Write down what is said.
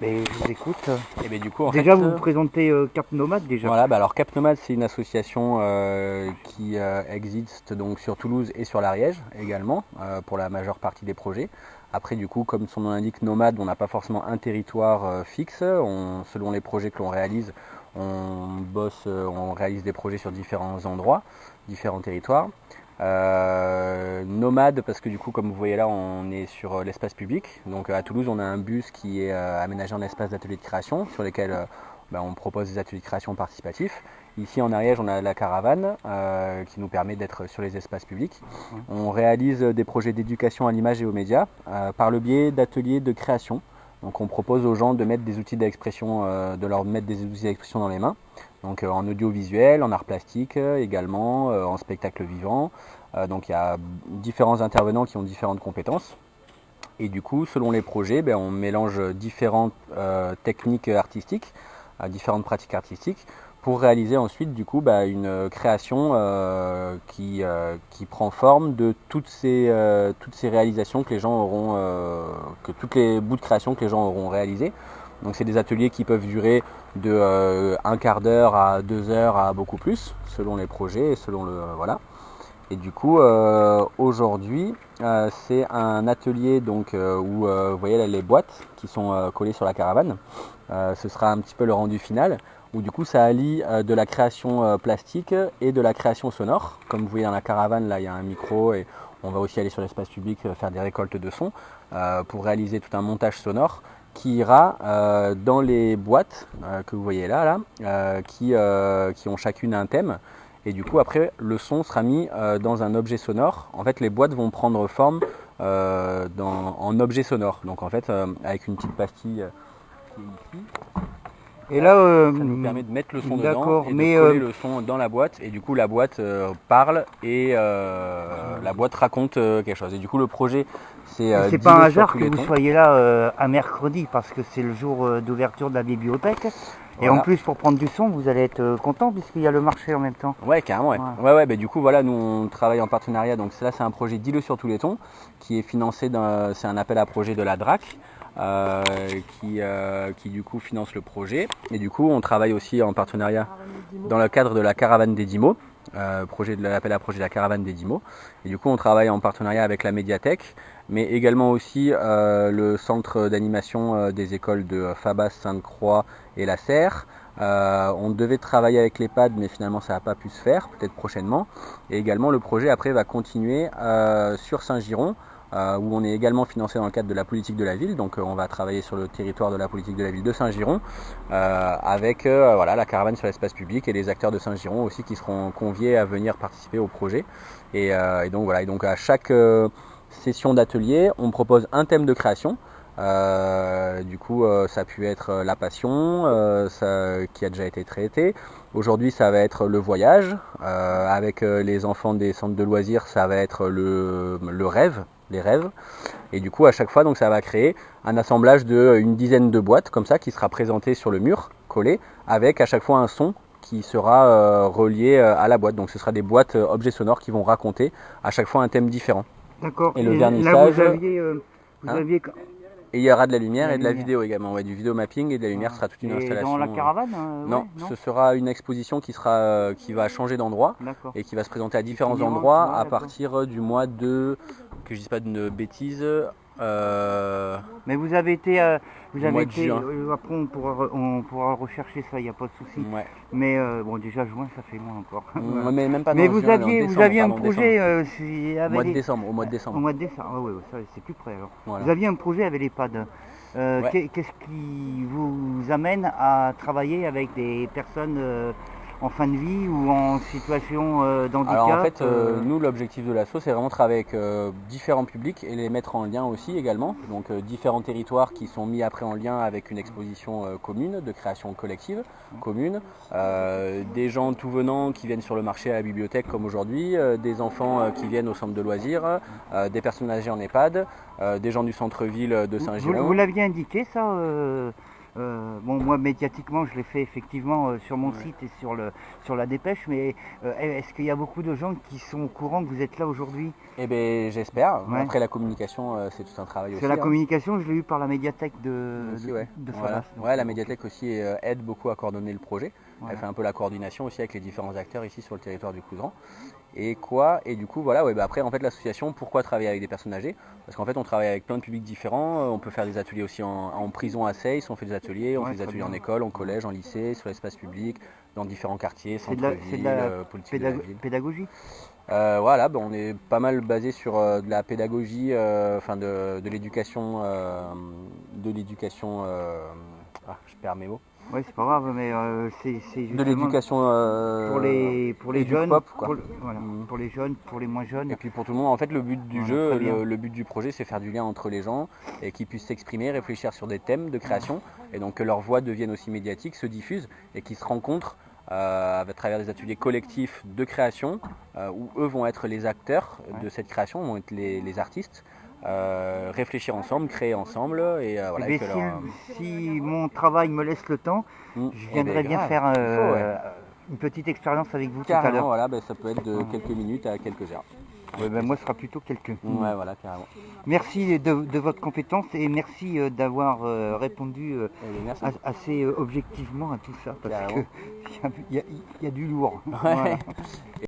Mais je vous écoute. Et bien du coup, en Déjà, fait, vous vous présentez Cap Nomade déjà. voilà, bah alors Cap Nomade, c'est une association qui existe donc sur Toulouse et sur l'Ariège également pour la majeure partie des projets. Après, du coup, comme son nom l'indique, nomade, on n'a pas forcément un territoire fixe. Selon les projets que l'on réalise, on réalise des projets sur différents endroits, différents territoires. Nomade parce que du coup, comme vous voyez là, on est sur l'espace public. Donc à Toulouse, on a un bus qui est aménagé en espace d'atelier de création sur lesquels on propose des ateliers de création participatifs. Ici en Ariège, on a la caravane qui nous permet d'être sur les espaces publics. On réalise des projets d'éducation à l'image et aux médias par le biais d'ateliers de création. Donc on propose aux gens de mettre des outils d'expression, de leur mettre des outils d'expression dans les mains. Donc en audiovisuel, en art plastique également, en spectacle vivant. Donc il y a différents intervenants qui ont différentes compétences. Et du coup, selon les projets, on mélange différentes techniques artistiques, différentes pratiques artistiques, pour réaliser ensuite du coup une création qui prend forme de toutes ces réalisations que les gens auront, que tous les bouts de création que les gens auront réalisés. Donc c'est des ateliers qui peuvent durer de un quart d'heure à 2 heures à beaucoup plus, selon les projets et selon le voilà. Et du coup, aujourd'hui, c'est un atelier donc, où vous voyez là, les boîtes qui sont collées sur la caravane. Ce sera un petit peu le rendu final, où du coup ça allie de la création plastique et de la création sonore. Comme vous voyez dans la caravane, là il y a un micro et on va aussi aller sur l'espace public faire des récoltes de sons pour réaliser tout un montage sonore qui ira dans les boîtes que vous voyez qui ont chacune un thème. Et du coup, après, le son sera mis dans un objet sonore. En fait, les boîtes vont prendre forme en objet sonore. Donc, en fait, avec une petite pastille qui est ici, Et là, ça nous permet de mettre le son dedans d'accord, et de mais coller le son dans la boîte. Et du coup, la boîte parle et la boîte raconte quelque chose. Et du coup, le projet, c'est c'est pas un d'île sur hasard tous que les vous tons. soyez là à mercredi parce que c'est le jour d'ouverture de la bibliothèque. Et en Voilà. plus, pour prendre du son, vous allez être content puisqu'il y a le marché en même temps. Ouais, carrément, ouais. Ouais. Ouais, ouais, du coup, voilà, nous, on travaille en partenariat. Donc, là, c'est un projet d'île sur tous les tons qui est financé c'est un appel à projet de la DRAC euh, qui, du coup, finance le projet. Et du coup, on travaille aussi en partenariat dans le cadre de la caravane des Dimos, projet de l'appel à projet de la caravane des Dimos. Et du coup, on travaille en partenariat avec la médiathèque, mais également aussi le centre d'animation des écoles de Fabas, Sainte-Croix et la Serre. On devait travailler avec l'EHPAD, mais finalement ça n'a pas pu se faire, peut-être prochainement. Et également le projet après va continuer sur Saint-Giron, où on est également financé dans le cadre de la politique de la ville. Donc on va travailler sur le territoire de la politique de la ville de Saint-Giron, avec voilà, la caravane sur l'espace public et les acteurs de Saint-Giron aussi qui seront conviés à venir participer au projet. Et donc voilà, et donc à chaque session d'atelier, on propose un thème de création. Du coup, ça a pu être la passion, qui a déjà été traité. Aujourd'hui, ça va être le voyage. Avec les enfants des centres de loisirs, ça va être le rêve, les rêves. Et du coup, à chaque fois, donc, ça va créer un assemblage d'une dizaine de boîtes comme ça qui sera présenté sur le mur, collé, avec à chaque fois un son qui sera relié à la boîte. Donc, ce sera des boîtes objets sonores qui vont raconter à chaque fois un thème différent. D'accord. Et le Et là, vernissage, vous hein, aviez et il y aura de la lumière la et de la lumière. vidéo également, ouais, du vidéo mapping et de la lumière Voilà. sera toute une Et dans la installation. caravane, Non, ouais, non. ce sera une exposition qui va changer d'endroit D'accord. et qui va se présenter à différents Itinérante, endroits ouais, à d'accord. partir du mois que je dise pas de bêtises, Mais vous du avez mois de été, juin. après on pourra rechercher ça, il n'y a pas de souci. Ouais. Mais bon, déjà juin, ça fait loin encore. Voilà. Mais même pas Mais dans juin, mais en vous décembre, aviez un pardon, décembre. projet Au mois de les, décembre, au mois de au décembre. mois de décembre. Ah ouais, ouais, ça c'est plus près alors. Vous Voilà. aviez un projet avec l'EHPAD. Ouais. Qu'est-ce qui vous amène à travailler avec des personnes en fin de vie ou en situation Alors en d'handicap fait, nous l'objectif de l'asso c'est vraiment de travailler avec différents publics et les mettre en lien aussi également. Donc différents territoires qui sont mis après en lien avec une exposition commune, de création collective commune. Des gens tout venant qui viennent sur le marché à la bibliothèque comme aujourd'hui, des enfants qui viennent au centre de loisirs, des personnes âgées en EHPAD, des gens du centre-ville de Vous Saint-Giron. l'aviez indiqué ça Bon, moi, médiatiquement, je l'ai fait effectivement sur mon Ouais. site et sur la dépêche, mais est-ce qu'il y a beaucoup de gens qui sont au courant que vous êtes là aujourd'hui? Eh ben j'espère. Ouais. Après la communication, c'est tout un travail C'est aussi, la hein. communication, je l'ai eu par la médiathèque Aussi, ouais. de Voilà. Falas. Donc, Ouais, la ok. médiathèque aussi aide beaucoup à coordonner le projet. Elle Voilà. fait un peu la coordination aussi avec les différents acteurs ici sur le territoire du Couserans. Et quoi? Et du coup, voilà, ouais, bah après, en fait, l'association, pourquoi travailler avec des personnes âgées? Parce qu'en fait, on travaille avec plein de publics différents. On peut faire des ateliers aussi en prison à Seyss, on fait des ateliers, on Ouais, fait des très ateliers bien. en école, en collège, en lycée, sur l'espace public, dans différents quartiers, C'est de centre-ville, la politique de la ville. pédagogie? Voilà, bah, on est pas mal basé sur de la pédagogie, enfin de l'éducation, je perds mes mots. Ouais, c'est pas grave, mais c'est De justement l'éducation pour les jeunes, pop, quoi. voilà, Mhm. pour les jeunes, pour les moins jeunes. Et puis pour tout le monde, en fait, le but du Voilà, jeu, très bien. le but du projet, c'est faire du lien entre les gens et qu'ils puissent s'exprimer, réfléchir sur des thèmes de création, et donc que leur voix devienne aussi médiatique, se diffuse, et qu'ils se rencontrent à travers des ateliers collectifs de création, où eux vont être les acteurs de Ouais. cette création, vont être les artistes, réfléchir ensemble, créer ensemble, et Eh voilà, et bien, que leur... si mon travail me laisse le temps, je Eh ben viendrai bien grave, faire il faut, ouais. une petite expérience avec vous tout à Carrément, l'heure. voilà, ben, ça peut être de Voilà. quelques minutes à quelques heures. Ouais, ben, moi, ce sera plutôt quelques. Ouais, voilà, carrément. Merci de votre compétence et merci d'avoir répondu Eh ben, merci. assez objectivement à tout ça parce Carrément. qu'il y a du lourd. Ouais. Voilà.